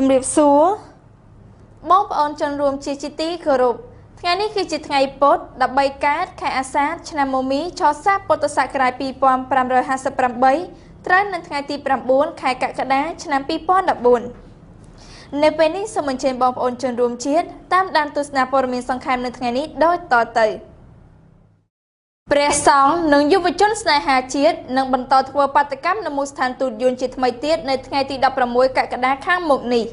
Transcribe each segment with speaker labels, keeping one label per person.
Speaker 1: ជំរាបសួរបងប្អូនជនរួមជាទីគោរពថ្ងៃនេះគឺជាថ្ងៃពុធ13កើតខែអាសាឍឆ្នាំមមីឆសាពុទ្ធសករាជ2558ត្រូវនៅថ្ងៃទី9ខែកក្កដាឆ្នាំ2014នៅពេលនេះសូមអញ្ជើញបងប្អូនជនរួមជាតិតាមដានទស្សនាព័ត៌មានសង្ខេបនៅថ្ងៃនេះដូចតទៅព្រះសង្ឃនិងយុវជនស្នេហាជាតិនឹងបន្តធ្វើបាតកម្មនៅមូលដ្ឋានទូតយួនជាថ្មីទៀតនៅថ្ងៃទី16កក្កដាខាងមុខនេះ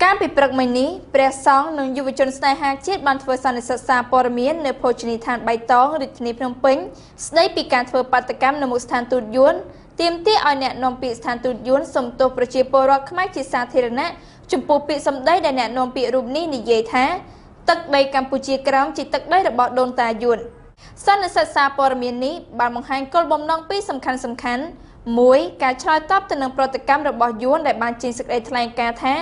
Speaker 1: កាលពីព្រឹកមិញនេះព្រះសង្ឃនិងយុវជនស្នេហាជាតិបានធ្វើសន្និសីទសារព័ត៌មាននៅភោជនីយដ្ឋានបៃតងរាជធានីភ្នំពេញស្ដីពីការធ្វើបាតកម្មនៅមូលដ្ឋានទូតយួនទាមទារឲ្យអ្នកនាំពាក្យស្ថានទូតយួនសុំទោសប្រជាពលរដ្ឋខ្មែរជាសាធារណៈចំពោះពាក្យសម្ដីដែលអ្នកនាំពាក្យរូបនេះនិយាយថាទឹកដីកម្ពុជាក្រោមជាទឹកដីរបស់ដូនតាយួនសន្និសីទសារព័ត៌មាននេះបានបង្ហាញគោលបំណងពីរសំខាន់មួយការឆ្លើយតបទៅនឹងប្រតិកម្មរបស់យួនដែលបានចេញសេចក្តីថ្លែងការណ៍ថា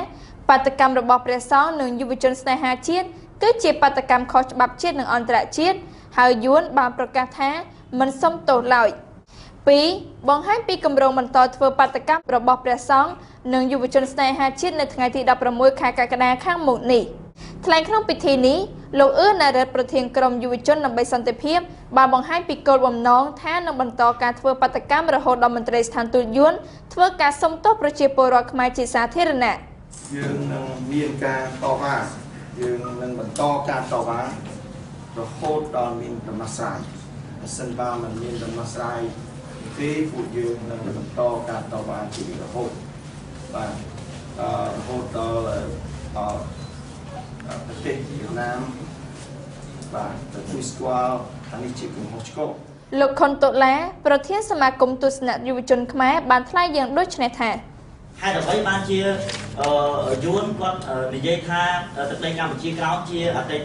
Speaker 1: បាតកម្មរបស់ព្រះសង្ឃនិងយុវជនស្នេហាជាតិគឺជាបាតកម្មខុសច្បាប់ជាតិនិងអន្តរជាតិហើយយួនបានប្រកាសថាមិនសុំទោសឡើយ2បង្ហាញពីគម្រោងបន្តធ្វើបាតកម្មរបស់ព្រះសង្ឃនិងយុវជនស្នេហាជាតិនៅថ្ងៃទី16ខែកក្កដាខាងមុខនេះថ្លែងក្នុងពិធីនេះលោកអឿនរិទ្ធប្រធានក្រុមយុវជនដើម្បីសន្តិភាពបានបង្ហាញពីគោលបំណងថានឹងបន្តការធ្វើបាតកម្មរហូតដល់មន្ត្រីស្ថានទូតយួនធ្វើការសុំទោសប្រជាពលរដ្ឋខ្មែរជាសាធារណៈ
Speaker 2: យើងនឹងមានការតវ៉ាយើងនឹងបន្តការតវ៉ារហូតដល់មានដំណោះស្រាយបើសិនបើមិនមានដំណោះស្រាយទេពួកយើងនឹងបន្តការតវ៉ាជារហូតបាទរហូតដល់ប្រទេសវៀតណាមបាទទទួលស្គាល់ថានេះជាកំហុសឆ្គង
Speaker 1: លោកខុនតុលាប្រធានសមាគមទស្សនយុវជនខ្មែរបានថ្លែងយ៉ាងដូចនេះថា
Speaker 3: ហេតុអ្វីបានជាយួនគាត់និយាយថាទឹកដីកម្ពុជាក្រោមជាអតីត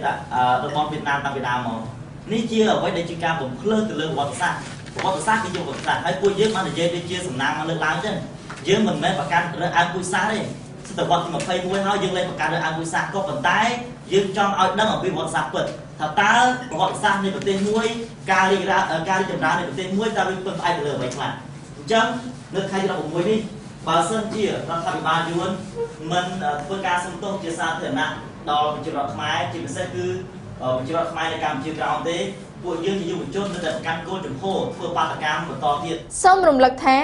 Speaker 3: របស់វៀតណាមតាំងពីដើមមកនេះជាអ្វីដែលជាការបំភ្លើងទៅលើប្រវត្តិសាស្ត្រគឺជាប្រវត្តិសាស្ត្រហើយពួកយើងបាននិយាយដូចជាសំណាងមកលើកឡើងចឹងយើងមិនមែនប្រកាន់រើសអើងពូជសាសន៍ទេសតវត្សទី21ហើយយើងលែងប្រកាន់រើសអើងពូជសាសន៍ក៏ប៉ុន្តែយើងចង់ឲ្យដឹងអំពីប្រវត្តិសាស្ត្រពិតថាតើប្រវត្តិសាស្ត្រនៃប្រទេសមួយការរីកចម្រើននៃប្រទេសមួយតើវាពឹងផ្អែកទៅលើអ្វីខ្លះអញ្ចឹងនៅថ្ងៃទី16នេះបើសិនជារដ្ឋាភិបាលយួនមិនធ្វើការសុំទោសជាសាធារណៈដល់ប្រជាពលរដ្ឋខ្មែរជាពិសេសគឺប្រជាពលរដ្ឋខ្មែរនៅកម្ពុជាក្រោមទេពួកយើងជាយុវជននៅតែប្រកាន់គោលចំហធ្វើបាតកម្មបន្តទៀត
Speaker 1: សូមរំលឹកថា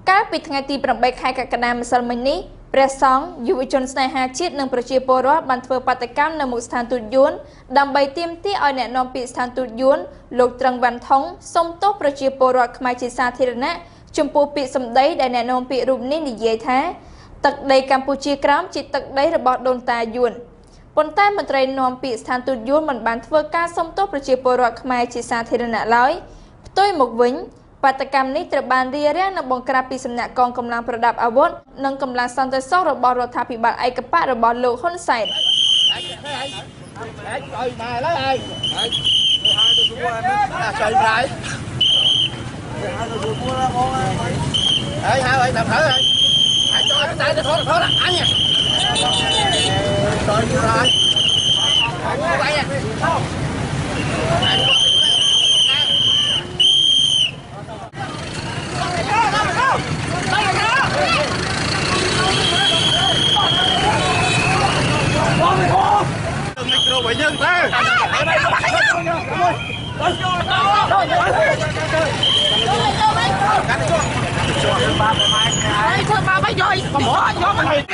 Speaker 1: កាលពីថ្ងៃទី8ខែកក្កដាម្សិលមិញនេះព្រះសង្ឃយុវជនស្នេហាជាតិនិងប្រជាពលរដ្ឋបានធ្វើបាតកម្មនៅមុខស្ថានទូតយួនដើម្បីទាមទារឲ្យអ្នកនាំពាក្យស្ថានទូតយួនលោកត្រឹងវ៉ាន់ថុងសុំទោសប្រជាពលរដ្ឋខ្មែរជាសាធារណៈចំពោះពាក្យសម្ដីដែលអ្នកនាំពាក្យរូបនេះនិយាយថាទឹកដីកម្ពុជាក្រោមជាទឹកដីរបស់ដូនតាយួនប៉ុន្តែមន្ត្រីនាំពាក្យស្ថានទូតយួនមិនបានធ្វើការសុំទោសប្រជាពលរដ្ឋខ្មែរជាសាធារណៈឡើយផ្ទុយមកវិញបាតកម្មនេះត្រូវបានរារាំងនិងបង្ក្រាបពីសំណាក់កងកម្លាំងប្រដាប់អាវុធនិងកម្លាំងសន្តិសុខរបស់រដ្ឋាភិបាលឯកបករបស់លោកហ៊ុនសែន
Speaker 4: ហើយតាមហើយហើយចូលតែទៅថតអញចូលយូរហើយបាយមីក្រូវិញយើងទៅធ្វើបាបឲ្យយកកំហុសយកមក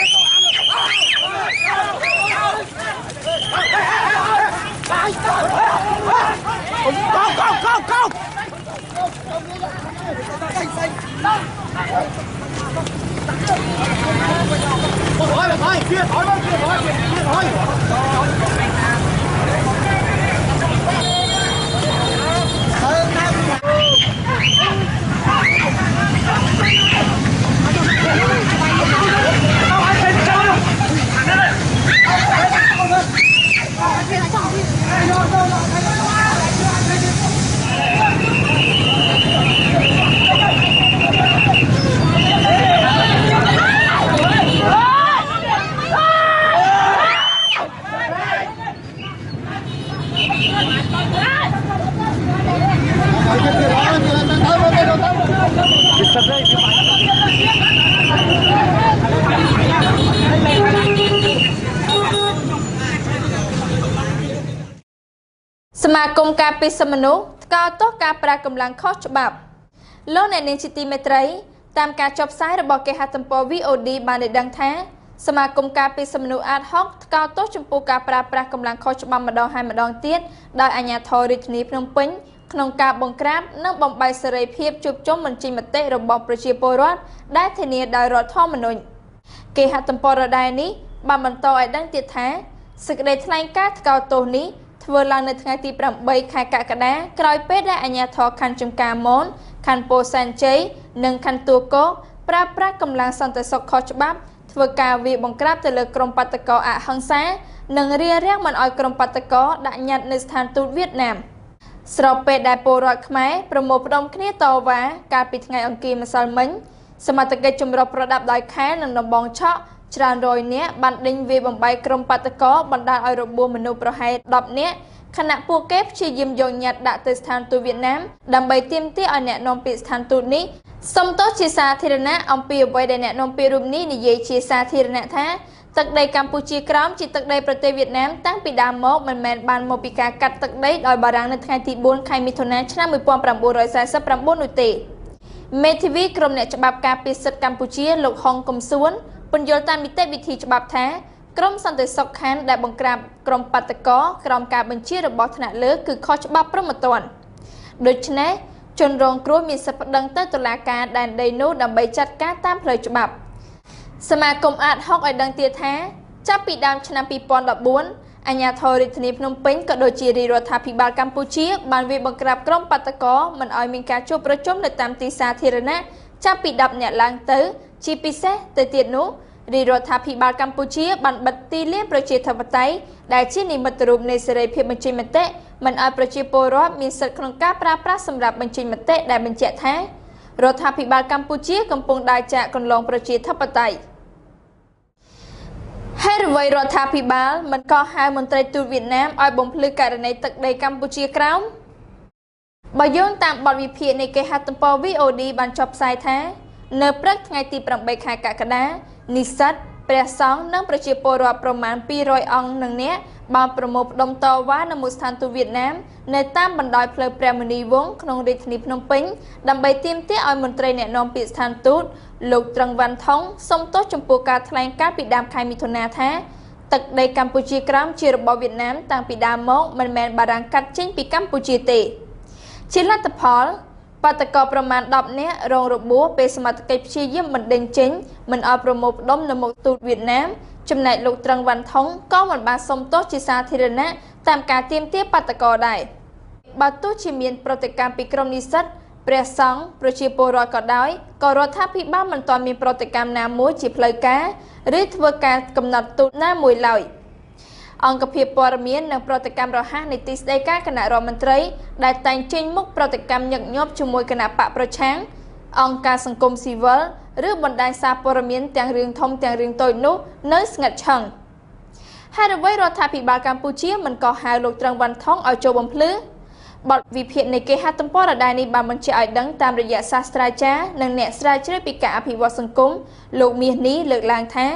Speaker 1: គមការពីសមនុកោតោះការប្រាកម្លាំងខុសច្បាប់លោកអ្នកនាងជាទីមេត្រីតាមការចុះផ្សាយរបស់គេហទំព័រ VOD បានដឹងថាសមាគមការពីសមនុអាត60កោតោះចំពោះការប្រើប្រាស់កម្លាំងខុសច្បាប់ម្ដងហើយម្ដងទៀតដោយអាជ្ញាធររាជធានីភ្នំពេញក្នុងការបង្ក្រាបនិងបំបែកសេរីភាពជួបជុំបញ្ចេញមតិរបស់ប្រជាពលរដ្ឋដែលធានាដោយរដ្ឋធម្មនុញ្ញគេហទំព័ររដែរនេះបានបន្តឲ្យដឹងទៀតថាសេចក្តីថ្លែងការណ៍ថ្កោលទោសនេះធ្វើឡើងនៅថ្ងៃទី8ខែកក្កដាក្រោយពេលដែលអាជ្ញាធរខណ្ឌចំការមនខណ្ឌពោធិ៍សែនជ័យនិងខណ្ឌទួលគោកប្រើប្រាស់កម្លាំងសន្តិសុខខុសច្បាប់ធ្វើការវាយបង្ក្រាបទៅលើក្រុមបាតកោអហិង្សានិងរារាំងមិនឲ្យក្រុមបាតកោដាក់ញត្តិនៅស្ថានទូតវៀតណាមស្របពេលដែលពលរដ្ឋខ្មែរប្រមូលផ្ដុំគ្នាតវ៉ាកាលពីថ្ងៃអង្គារម្សិលមិញសមត្ថកិច្ចចម្រុះប្រដាប់ដោយខែនិងដំបងឆក់ច្រើនរយនាក់បានដេញវាយបំបែកក្រុមបាតកោបណ្ដាលឲ្យរបួសមនុស្សប្រហែល10នាក់ខណៈពួកគេព្យាយាមយកញត្តិដាក់ទៅស្ថានទូតវៀតណាមដើម្បីទាមទារឲ្យអ្នកនាំពាក្យស្ថានទូតនេះសុំទោសជាសាធារណៈអំពីអ្វីដែលអ្នកនាំពាក្យរូបនេះនិយាយជាសាធារណៈថាទឹកដីកម្ពុជាក្រោមជាទឹកដីប្រទេសវៀតណាមតាំងពីដើមមកមិនមែនបានមកពីការកាត់ទឹកដីដោយបារាំងនៅថ្ងៃទី4ខែមិថុនាឆ្នាំ1949នោះទេមេធាវីក្រុមអ្នកច្បាប់ការពារសិទ្ធិកម្ពុជាលោកហុងកុំសួនពន្យល់តាមនីតិវិធីច្បាប់ថាក្រុមសន្តិសុខខណ្ឌដែលបង្ក្រាបក្រុមបាតកោក្រោមការបញ្ជារបស់ថ្នាក់លើគឺខុសច្បាប់ព្រហ្មទណ្ឌដូច្នេះជនរងគ្រោះមានសិទ្ធិប្តឹងទៅតុលាការដែនដីនោះដើម្បីចាត់ការតាមផ្លូវច្បាប់សមាគមអាត60ឲ្យដឹងទៀតថាចាប់ពីដើមឆ្នាំ2014អាជ្ញាធររាជធានីភ្នំពេញក៏ដូចជារាជរដ្ឋាភិបាលកម្ពុជាបានវាយបង្ក្រាបក្រុមបាតកោមិនឲ្យមានការជួបប្រជុំនៅតាមទីសាធារណៈចាប់ពី10នាក់ឡើងទៅជាពិសេសទៅទៀតនោះរាជរដ្ឋាភិបាលកម្ពុជាបានបិទទីលានប្រជាធិបតេយ្យដែលជានិមិត្តរូបនៃសេរីភាពបញ្ចេញមតិមិនឲ្យប្រជាពលរដ្ឋមានសិទ្ធិក្នុងការប្រើប្រាស់សម្រាប់បញ្ចេញមតិដែលបញ្ជាក់ថារដ្ឋាភិបាលកម្ពុជាកំពុងដើរចាកគន្លងប្រជាធិបតេយ្យហើយអ្វីរដ្ឋាភិបាលមិនកោះហៅមន្ត្រីទូតវៀតណាមឲ្យបំភ្លឺករណីទឹកដីកម្ពុជាក្រោមបើយោងតាមបទវិភាគនៃគេហទំព័រ VOD បានចុះផ្សាយថានៅព្រឹកថ្ងៃទី8ខែកក្កដានិស្សិតព្រះសង្ឃនិងប្រជាពលរដ្ឋប្រមាណ200អង្គនឹងអ្នកបានប្រមូលផ្ដុំតវ៉ានៅមុខស្ថានទូតវៀតណាមនៅតាមបណ្ដោយផ្លូវព្រះមុនីវង្សក្នុងរាជធានីភ្នំពេញដើម្បីទាមទារឲ្យមន្ត្រីអ្នកនាំពាក្យស្ថានទូតលោកត្រឹងវ៉ាន់ថុងសុំទោសចំពោះការថ្លែងការណ៍ពីដើមខែមិថុនាថាទឹកដីកម្ពុជាក្រោមជារបស់វៀតណាមតាំងពីដើមមកមិនមែនបារាំងកាត់ចេញពីកម្ពុជាទេជាលទ្ធផលបាតកោប្រមាណ10នាក់រងរបួសពេលសមត្ថកិច្ចព្យាយាមបណ្ដេញចេញមិនឲ្យប្រមូលផ្ដុំនៅមុខទូតវៀតណាមចំណែកលោកត្រឹងវ៉ាន់ថុងក៏មិនបានសុំទោសជាសាធារណៈតាមការទាមទារបាតកោដែរបើទោះជាមានប្រតិកម្មពីក្រុមនិស្សិតព្រះសង្ឃប្រជាពលរដ្ឋក៏ដោយក៏រដ្ឋាភិបាលមិនទាន់មានប្រតិកម្មណាមួយជាផ្លូវការឬធ្វើការកំណត់ទូតណាមួយឡើយអង្គភាពព័ត៌មាននិងប្រតិកម្មរហ័សនៃទីស្តីការគណៈរដ្ឋមន្ត្រីដែលតែងចេញមុខប្រតិកម្មញឹកញាប់ជាមួយគណៈបកប្រឆាំងអង្គការសង្គមស៊ីវិលឬបណ្ដាញសារព័ត៌មានទាំងរឿងធំទាំងរឿងតូចនោះនៅស្ងាត់ឈឹងហើយអ្វីរដ្ឋាភិបាលកម្ពុជាមិនក៏ហៅលោកត្រឹងវ៉ាន់ថុងឲ្យចូលបំភ្លឺបទវិភាគនៃគេហទំព័ររដែរនេះបានបញ្ជាក់ឲ្យដឹងតាមរយៈសាស្ត្រាចារ្យនិងអ្នកស្រាវជ្រាវពីការអភិវឌ្ឍសង្គមលោកមាសនេះលើកឡើងថា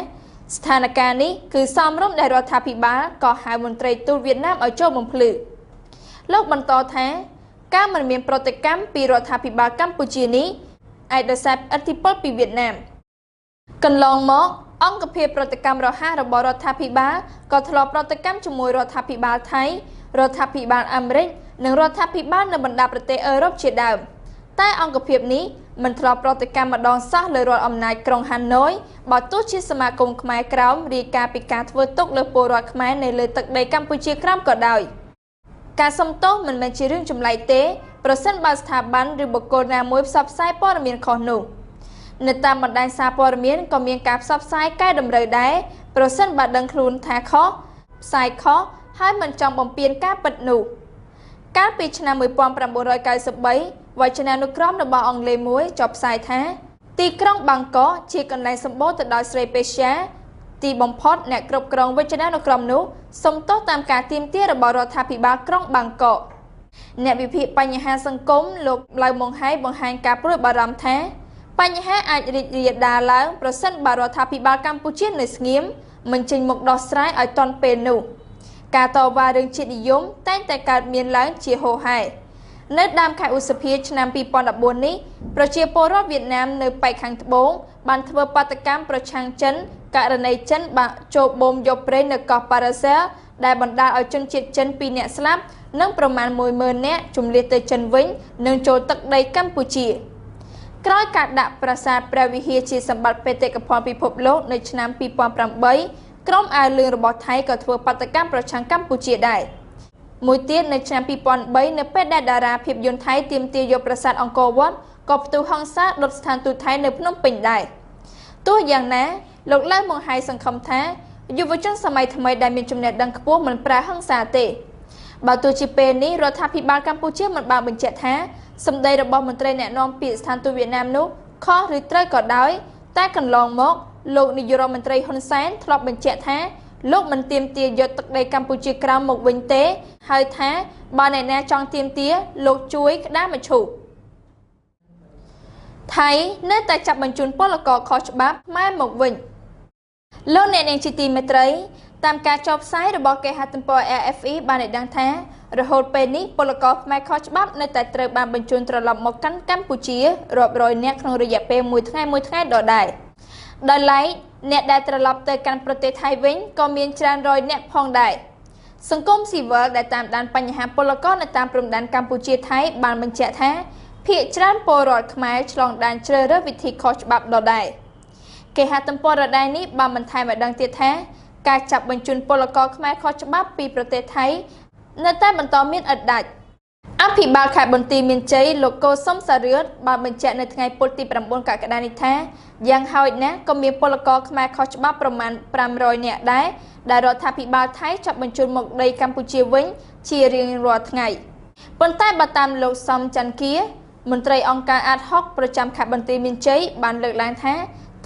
Speaker 1: ស្ថានភាពនេះគឺសមរម្យដែលរដ្ឋាភិបាលក៏ហៅមន្ត្រីទូតវៀតណាមឲ្យចូលបំភ្លឺលោកបន្តថាការមិនមានប្រតិកម្មពីរដ្ឋាភិបាលកម្ពុជានេះអាចដោយសារឥទ្ធិពលពីវៀតណាមកន្លងមកអង្គភាពប្រតិកម្មរហ័សរបស់រដ្ឋាភិបាលក៏ធ្លាប់ប្រតិកម្មជាមួយរដ្ឋាភិបាលថៃរដ្ឋាភិបាលអាមេរិកនិងរដ្ឋាភិបាលនៅបណ្ដាប្រទេសអឺរ៉ុបជាដើមតែអង្គភាពនេះមិនធ្លាប់ប្រតិកម្មម្ដងសោះលើរដ្ឋអំណាចក្រុងហាណូយបើទោះជាសមាគមខ្មែរក្រោមរាយការណ៍ពីការធ្វើទុកលើពលរដ្ឋខ្មែរនៅលើទឹកដីកម្ពុជាក្រោមក៏ដោយការសុំទោសមិនមែនជារឿងចម្លែកទេប្រសិនបើស្ថាប័នឬបុគ្គលណាមួយផ្សព្វផ្សាយព័ត៌មានខុសនោះនៅតាមបណ្ដាញសារព័ត៌មានក៏មានការផ្សព្វផ្សាយកែតម្រូវដែរប្រសិនបើដឹងខ្លួនថាខុសផ្សាយខុសហើយមិនចង់បំពានការពិតនោះកាលពីឆ្នាំ1993វចនានុក្រមរបស់អង់គ្លេសមួយចុះផ្សាយថាទីក្រុងបាងកកជាកន្លែងសម្បូរទៅដោយស្រីពេទ្យាទីបំផុតអ្នកគ្រប់គ្រងវចនានុក្រមនោះសុំទោសតាមការទាមទាររបស់រដ្ឋាភិបាលក្រុងបាងកកអ្នកវិភាគបញ្ហាសង្គមលោកឡៅម៉ុងហៃបង្ហាញការព្រួយបារម្ភថាបញ្ហាអាចរីករាលដាលឡើងប្រសិនបើរដ្ឋាភិបាលកម្ពុជានៅស្ងៀមមិនចេញមុខដោះស្រាយឲ្យទាន់ពេលនោះ ការតវ៉ារឿងជាតិនិយមតែងតែកើតមានឡើងជាហូរហែនៅដើមខែឧសភាឆ្នាំ2014នេះប្រជាពលរដ្ឋវៀតណាមនៅប៉ែកខាងត្បូងបានធ្វើបាតកម្មប្រឆាំងចិនករណីចិនបានចូលបូមយកប្រេងនៅកោះប៉ារ៉ាសែលដែលបណ្ដាលឲ្យជនជាតិចិន2នាក់ស្លាប់និងប្រមាណ 10000 នាក់ជម្លៀសទៅចិនវិញនិងចូលទឹកដីកម្ពុជាក្រោយការដាក់ប្រាសាទព្រះវិហារជាសម្បត្តិបេតិកភណ្ឌពិភពលោកនៅឆ្នាំ2008ក្រុមអាវលឿងរបស់ថៃក៏ធ្វើបាតកម្មប្រឆាំងកម្ពុជាដែរមួយទៀតនៅឆ្នាំ2003នៅពេលដែលតារាភាពយន្តថៃទាមទារយកប្រាសាទអង្គរវត្តក៏ផ្ទុះហិង្សាដុតស្ថានទូតថៃនៅភ្នំពេញដែរទោះយ៉ាងណាលោកឡៅម៉ុងហៃសង្ឃឹមថាយុវជនសម័យថ្មីដែលមានចំណេះដឹងខ្ពស់មិនប្រើហិង្សាទេបើទោះជាពេលនេះរដ្ឋាភិបាលកម្ពុជាមិនបានបញ្ជាក់ថាសម្ដីរបស់មន្ត្រីអ្នកនាំពាក្យស្ថានទូតវៀតណាមនោះខុសឬត្រូវក៏ដោយតែកន្លងមកលោកនាយករដ្ឋមន្ត្រីហ៊ុនសែនធ្លាប់បញ្ជាក់ថាលោកមិនទាមទារយកទឹកដីកម្ពុជាក្រោមមកវិញទេហើយថាបើអ្នកណាចង់ទាមទារលោកជួយក្តារមឈូសថៃនៅតែចាប់បញ្ជូនពលករខុសច្បាប់ខ្មែរមកវិញលោកអ្នកនាងជាទីមេត្រីតាមការចុះផ្សាយរបស់គេហទំព័រ RFE បានឲ្យដឹងថារហូតពេលនេះពលករខ្មែរខុសច្បាប់នៅតែត្រូវបានបញ្ជូនត្រឡប់មកកាន់កម្ពុជារាប់រយនាក់ក្នុងរយៈពេលមួយថ្ងៃដដែលដោយឡែកអ្នកដែលត្រឡប់ទៅកាន់ប្រទេសថៃវិញក៏មានច្រើនរយនាក់ផងដែរសង្គមស៊ីវិលដែលតាមដានបញ្ហាពលករនៅតាមព្រំដែនកម្ពុជាថៃបានបញ្ជាក់ថាភាគច្រើនពលរដ្ឋខ្មែរឆ្លងដែនជ្រើសរើសវិធីខុសច្បាប់ដដែលគេហទំព័រដដែលនេះបានបន្ថែមឲ្យដឹងទៀតថាការចាប់បញ្ជូនពលករខ្មែរខុសច្បាប់ពីប្រទេសថៃនៅតែបន្តមានឥតដាច់អភិបាលខេត្តបន្ទាយមានជ័យលោកកូសុំសារឿនបានបញ្ជាក់នៅថ្ងៃពុធទី9កក្កដានេះថាយ៉ាងហោចណាស់ក៏មានពលករខ្មែរខុសច្បាប់ប្រមាណ500នាក់ដែរដែលរដ្ឋាភិបាលថៃចាប់បញ្ជូនមកដីកម្ពុជាវិញជារៀងរាល់ថ្ងៃប៉ុន្តែបើតាមលោកសំច័ន្ទគាមន្ត្រីអង្គការអាត60ប្រចាំខេត្តបន្ទាយមានជ័យបានលើកឡើងថា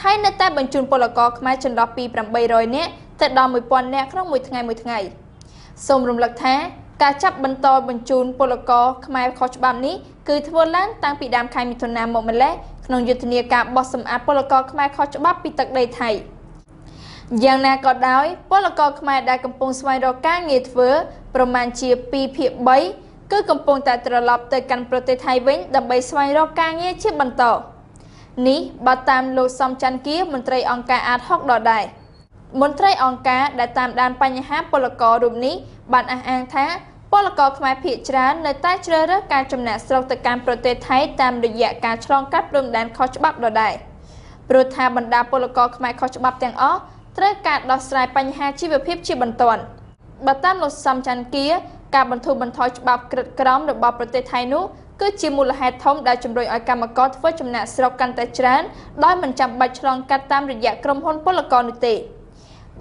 Speaker 1: ថៃនៅតែបញ្ជូនពលករខ្មែរចន្លោះពី800នាក់ទៅដល់1000នាក់ក្នុងមួយថ្ងៃសូមរំលឹកថាការចាប់បន្តបញ្ជូនពលករខ្មែរខុសច្បាប់នេះគឺធ្វើឡើងតាំងពីដើមខែមិថុនាមកម្ល៉េះក្នុងយុទ្ធនាការបោះសម្អាតពលករខ្មែរខុសច្បាប់ពីទឹកដីថៃយ៉ាងណាក៏ដោយពលករខ្មែរដែលកំពុងស្វែងរកការងារធ្វើប្រមាណជា2ភាគ3គឺកំពុងតែត្រឡប់ទៅកាន់ប្រទេសថៃវិញដើម្បីស្វែងរកការងារជាបន្តនេះបើតាមលោកសំច័ន្ទគាមន្ត្រីអង្គការអាត60ដដែលមន្ត្រីអង្គការដែលតាមដានបញ្ហាពលកររូបនេះបានអះអាងថាពលករខ្មែរភាគច្រើននៅតែជ្រើសរើសការចំណាក់ស្រុកទៅកាន់ប្រទេសថៃតាមរយៈការឆ្លងកាត់ព្រំដែនខុសច្បាប់ដដែលព្រោះថាបណ្ដាពលករខ្មែរខុសច្បាប់ទាំងអស់ត្រូវការដោះស្រាយបញ្ហាជីវភាពជាបន្ទាន់បើតាមលោកសំច័ន្ទគាការបន្ធូរបន្ថយច្បាប់ក្រិតក្រមរបស់ប្រទេសថៃនោះគឺជាមូលហេតុធំដែលជំរុញឲ្យកម្មករធ្វើចំណាក់ស្រុកកាន់តែច្រើនដោយមិនចាំបាច់ឆ្លងកាត់តាមរយៈក្រុមហ៊ុនពលករនោះទេ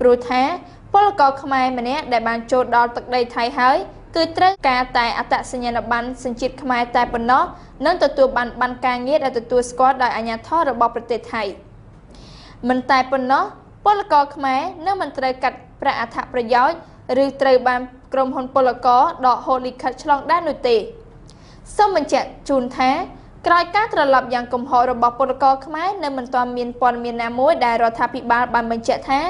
Speaker 1: ព្រោះថាពលករខ្មែរម្នាក់ដែលបានចូលដល់ទឹកដីថៃហើយគឺត្រូវការតែអត្តសញ្ញាណប័ណ្ណសញ្ជាតិខ្មែរតែប៉ុណ្ណោះនិងទទួលបានប័ណ្ណការងារដែលទទួលស្គាល់ដោយអាជ្ញាធររបស់ប្រទេសថៃមិនតែប៉ុណ្ណោះពលករខ្មែរនឹងមិនត្រូវកាត់ប្រាក់អត្ថប្រយោជន៍ឬត្រូវបានក្រុមហ៊ុនពលករដកហូតលិខិតឆ្លងដែននោះទេសូមបញ្ជាក់ជូនថាក្រោយការត្រឡប់យ៉ាងគំហុករបស់ពលករខ្មែរនៅមិនទាន់មានព័ត៌មានណាមួយដែលរដ្ឋាភិបាលបានបញ្ជាក់ថា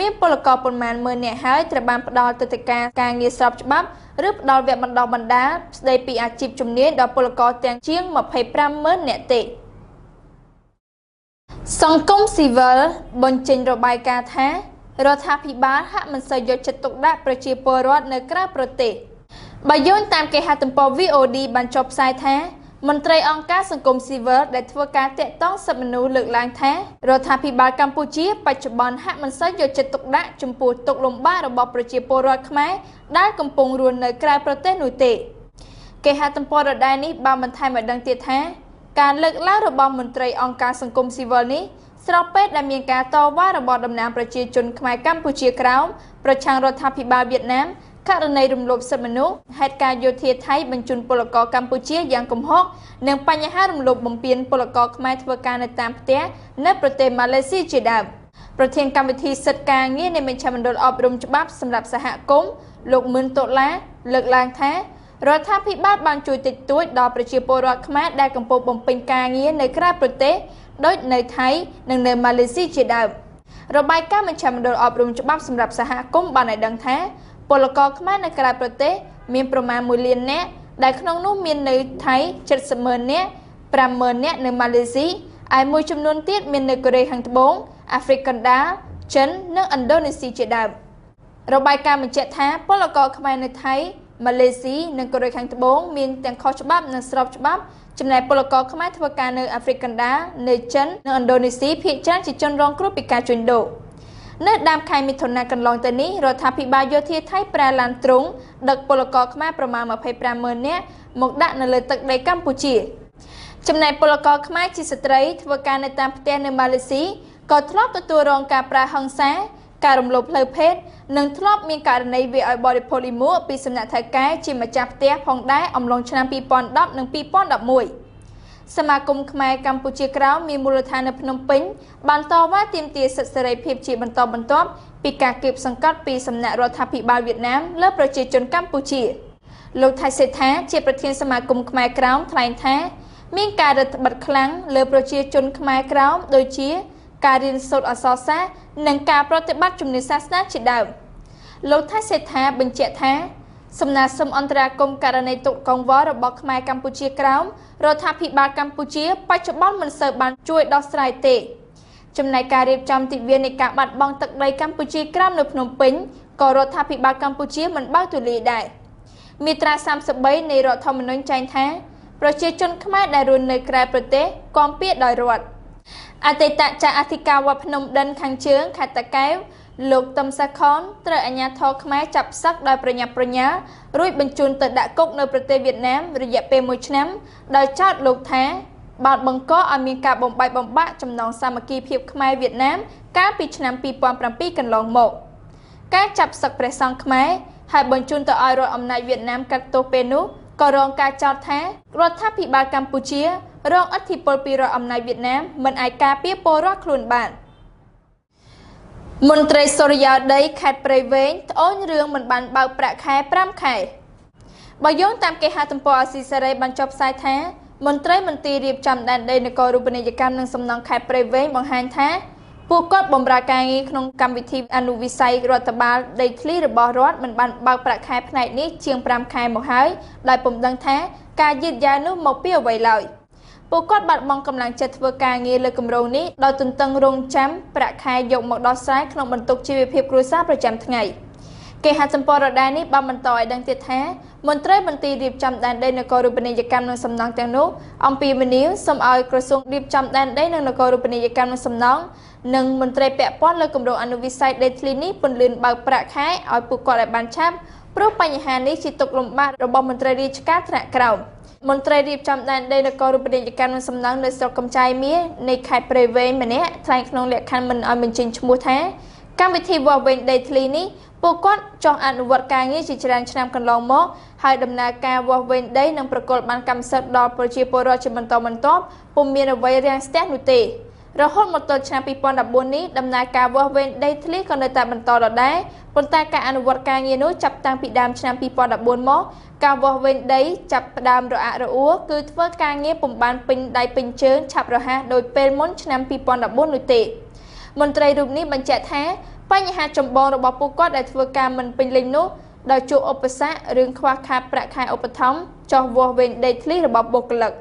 Speaker 1: មានពលករប៉ុន្មានម៉ឺននាក់ហើយត្រូវបានផ្ដល់ទិដ្ឋាការងារស្របច្បាប់ឬផ្ដល់វគ្គបណ្ដុះបណ្ដាលស្ដីពីអាជីពជំនាញដល់ពលករទាំងជាង250,000នាក់ទេសង្គមស៊ីវិលបញ្ចេញរបាយការណ៍ថារដ្ឋាភិបាលហាក់មិនសូវយកចិត្តទុកដាក់ប្រជាពលរដ្ឋនៅក្រៅប្រទេសបើយោងតាមគេហទំព័រ VOD បានចុះផ្សាយថាមន្ត្រីអង្គការសង្គមស៊ីវិលដែលធ្វើការតាក់ទងសិទ្ធិមនុស្សលើកឡើងថារដ្ឋាភិបាលកម្ពុជាបច្ចុប្បន្នហាក់មិនសូវយកចិត្តទុកដាក់ចំពោះទុក្ខលំបាករបស់ប្រជាពលរដ្ឋខ្មែរដែលកំពុងរស់នៅក្រៅប្រទេសនោះទេគេហទំព័រដដែលនេះបានបន្ថែមឲ្យដឹងទៀតថាការលើកឡើងរបស់មន្ត្រីអង្គការសង្គមស៊ីវិលនេះស្របពេលដែលមានការតវ៉ារបស់តំណាងប្រជាជនខ្មែរកម្ពុជាក្រោមប្រឆាំងរដ្ឋាភិបាលវៀតណាមករណីរំលោភសិទ្ធិមនុស្សហេតុការណ៍យោធាថៃបញ្ជូនពលករកម្ពុជាយ៉ាងគំហុកនិងបញ្ហារំលោភបំពានពលករខ្មែរធ្វើការនៅតាមផ្ទះនៅប្រទេសម៉ាឡេស៊ីជាដើមប្រធានកម្មវិធីសិទ្ធិការងារនៃមជ្ឈមណ្ឌលអប់រំច្បាប់សម្រាប់សហគមន៍លោកមឿនតូឡាលើកឡើងថារដ្ឋាភិបាលបានជួយតិចតួចដល់ប្រជាពលរដ្ឋខ្មែរដែលកំពុងបំពេញការងារនៅក្រៅប្រទេសដូចនៅថៃនិងនៅម៉ាឡេស៊ីជាដើមរបាយការណ៍មជ្ឈមណ្ឌលអប់រំច្បាប់សម្រាប់សហគមន៍បានឲ្យដឹងថាព ពលករខ្មែរនៅក្រៅប្រទេសមានប្រមាណ 1 លាននាក់ដែលក្នុងនោះមាននៅថៃ 70,000 នាក់ 50,000 នាក់នៅម៉ាឡេស៊ីហើយមួយចំនួនទៀតមាននៅកូរ៉េខាងត្បូង អាហ្វ្រិកកណ្ដាល ចិន និងឥណ្ឌូនេស៊ីជាដើមរបាយការណ៍បញ្ជាក់ថាពលករខ្មែរនៅថៃ ម៉ាឡេស៊ីនិងកូរ៉េខាងត្បូងមានទាំងខុសច្បាប់និងស្របច្បាប់ចំណែកពលករខ្មែរធ្វើការនៅអាហ្វ្រិកកណ្ដាលនៅចិននិងឥណ្ឌូនេស៊ីភាគច្រើនជាជនរងគ្រោះពីការជួញដូរនៅដើមខែមិថុនាកន្លងទៅនេះរដ្ឋាភិបាលយោធាថៃប្រើឡានទ្រុងដឹកពលករខ្មែរប្រមាណ 25,000 នាក់មកដាក់នៅលើទឹកដីកម្ពុជាចំណែកពលករខ្មែរជាស្ត្រីធ្វើការនៅតាមផ្ទះនៅម៉ាឡេស៊ីក៏ធ្លាប់ទទួលរងការប្រើហិង្សាការរំលោភផ្លូវភេទនិងធ្លាប់មានករណីវាឲ្យបរិភោគលីមួពីសំណាក់ថៅកែជាម្ចាស់ផ្ទះផងដែរអំឡុងឆ្នាំ 2010 និង 2011 សមាគមខ្មែរកម្ពុជាក្រោមមានមូលដ្ឋាននៅភ្នំពេញបានតវ៉ាទាមទារសិទ្ធិសេរីភាពជាបន្តបន្ទាប់ពីការគាបសង្កត់ពីសំណាក់រដ្ឋាភិបាលវៀតណាមលើប្រជាជនកម្ពុជាលោកថៃសេដ្ឋាជាប្រធានសមាគមខ្មែរក្រោមថ្លែងថាមានការរឹតបន្តឹងខ្លាំងលើប្រជាជនខ្មែរក្រោមដូចជាការរៀនសូត្រអក្សរសាស្ត្រនិងការប្រតិបត្តិជំនឿសាសនាជាដើមលោកថៃសេដ្ឋាបញ្ជាក់ថាសំណើសុំអន្តរាគមន៍ករណីទុកកង្វល់របស់ខ្មែរកម្ពុជាក្រោមរដ្ឋាភិបាលកម្ពុជាបច្ចុប្បន្នមិនសូវបានជួយដោះស្រាយទេចំណែកការរៀបចំទិវានៃការបាត់បង់ទឹកដីកម្ពុជាក្រោមនៅភ្នំពេញក៏រដ្ឋាភិបាលកម្ពុជាមិនបើកទូលាយដែរមាត្រា 33 នៃរដ្ឋធម្មនុញ្ញចែងថាប្រជាជនខ្មែរដែលរស់នៅក្រៅប្រទេសគាំពៀដោយរដ្ឋអតីតចាស់អធិការវត្តភ្នំដិនខាងជើងខេត្តតាកែវលោកតឹមសាខនត្រូវអាជ្ញាធរខ្មែរចាប់សឹកដោយប្រញាប់ប្រញាល់រួចបញ្ជូនទៅដាក់គុកនៅប្រទេសវៀតណាមរយៈពេល1ឆ្នាំដោយចោទលោកថាបានបង្កឲ្យមានការបំបែកបំបាក់ចំណងសាមគ្គីភាពខ្មែរវៀតណាមកាលពីឆ្នាំ 2007 កន្លងមកការចាប់សឹកព្រះសង្ឃខ្មែរហើយបញ្ជូនទៅឲ្យរដ្ឋអំណាចវៀតណាមកាត់ទោសពេលនោះក៏រងការចោទថារដ្ឋាភិបាលកម្ពុជារងឥទ្ធិពលពីរដ្ឋអំណាចវៀតណាមមិនអាចការពារពលរដ្ឋខ្លួនបានមន្ត្រីសុរិយោដីខេត្តព្រៃវែងត្អូញរឿងមិនបានបើកប្រាក់ខែ 5 ខែបើយោងតាមគេហទំព័រអាស៊ីសេរីបានចុះផ្សាយថាមន្ត្រីមន្ត្រីរៀបចំដែនដីនគររូបនីយកម្មនិងសំណង់ខេត្តព្រៃវែងបង្ហាញថាពួកគាត់បម្រើការងារក្នុងកម្មវិធីអនុវិស័យរដ្ឋបាលដីធ្លីរបស់រដ្ឋមិនបានបើកប្រាក់ខែផ្នែកនេះជាង 5 ខែមកហើយដោយពុំដឹងថាការយឺតយ៉ាវនោះមកពីអ្វីឡើយពួកគាត់បាត់បង់កម្លាំងចិត្តធ្វើការងារលើគម្រោងនេះដោយទន្ទឹងរង់ចាំប្រាក់ខែយកមកដោះស្រាយក្នុងបន្ទុកជីវភាពគ្រួសារប្រចាំថ្ងៃគេហទំព័ររ៉ាដានេះបានបន្តឲ្យដឹងទៀតថាមន្ត្រីរៀបចំដែនដីនគររូបនីយកម្មនិងសំណង់ទាំងនោះអំពាវនាវសូមឲ្យក្រសួងរៀបចំដែនដីនិងនគររូបនីយកម្មនិងសំណង់និងមន្ត្រីពាក់ព័ន្ធលើគម្រោងអនុវិស័យដីធ្លីនេះពន្លឿនបើកប្រាក់ខែឲ្យពួកគាត់ឲ្យបានឆាប់ព្រោះបញ្ហានេះជាទុក្ខលំបាករបស់មន្ត្រីរាជការថ្នាក់ក្រោមមន្ត្រីរៀបចំដែនដីនគររូបនីយកម្មនិងសំណង់នៅស្រុកកំចាយមាសនៃខេត្តព្រៃវែងម្នាក់ថ្លែងក្នុងលក្ខខណ្ឌមិនឲ្យបញ្ចេញឈ្មោះថាកម្មវិធីវាស់វែងដីធ្លីនេះពួកគាត់ចង់អនុវត្តការងារជាច្រើនឆ្នាំកន្លងមកហើយដំណើរការវាស់វែងដីនិងប្រកល់បានកម្មសិទ្ធិដល់ប្រជាពលរដ្ឋជាបន្តបន្ទាប់ពុំមានអ្វីរាំងស្ទះនោះទេរហូតមកដល់ឆ្នាំ 2014 នេះដំណើរការវាស់វែងដីធ្លីក៏នៅតែបន្តដដែលប៉ុន្តែការអនុវត្តការងារនោះចាប់តាំងពីដើមឆ្នាំ 2014 មកការវាស់វែងដីចាប់ផ្ដើមរអាក់រអួលគឺធ្វើការងារពុំបានពេញដៃពេញជើងឆាប់រហ័សដោយពេលមុនឆ្នាំ 2014 នោះទេមន្ត្រីរូបនេះបញ្ជាក់ថាបញ្ហាចម្បងរបស់ពួកគាត់ដែលធ្វើការមិនពេញលេញនោះដោយជួបឧបសគ្គរឿងខ្វះខាតប្រាក់ខែឧបត្ថម្ភចោះវាស់វែងដីធ្លីរបស់បុគ្គលិក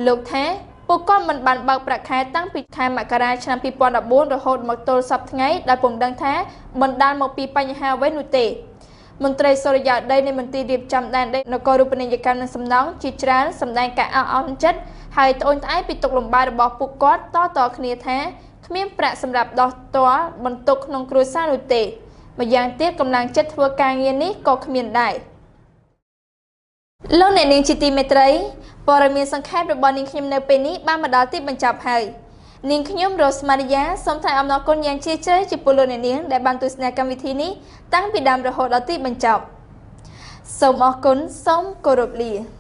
Speaker 1: លោកថាពួកគាត់មិនបានបើកប្រាក់ខែតាំងពីខែមករាឆ្នាំ 2014 រហូតមកទល់សប្តាហ៍ថ្ងៃដែលពុំដឹងថាបណ្ដាលមកពីបញ្ហាអ្វីនោះទេមន្ត្រីសុរិយោដីនៃមន្ទីររៀបចំដែនដីនគររូបនីយកម្មនិងសំណង់ជាច្រើនសម្ដែងការអន់ចិត្តហើយត្អូញត្អែរពីទុក្ខលំបាករបស់ពួកគាត់តគ្នាថាគ្មានប្រាក់សម្រាប់ដោះទាល់បន្ទុកក្នុងគ្រួសារនោះទេម្យ៉ាងទៀតកម្លាំងចិត្តធ្វើការងារនេះក៏គ្មានដែរលោកអ្នកនាងជាទីមេត្រីព័ត៌មានសង្ខេបរបស់នាងខ្ញុំនៅពេលនេះបានមកដល់ទីបញ្ចប់ហើយនាងខ្ញុំរស់ម៉ារីយ៉ាសូមថ្លែងអំណរគុណយ៉ាងជ្រាលជ្រៅចំពោះលោកអ្នកនាងដែលបានទស្សនាកម្មវិធីនេះតាំងពីដើមរហូតដល់ទីបញ្ចប់សូមអរគុណសូមគោរពលា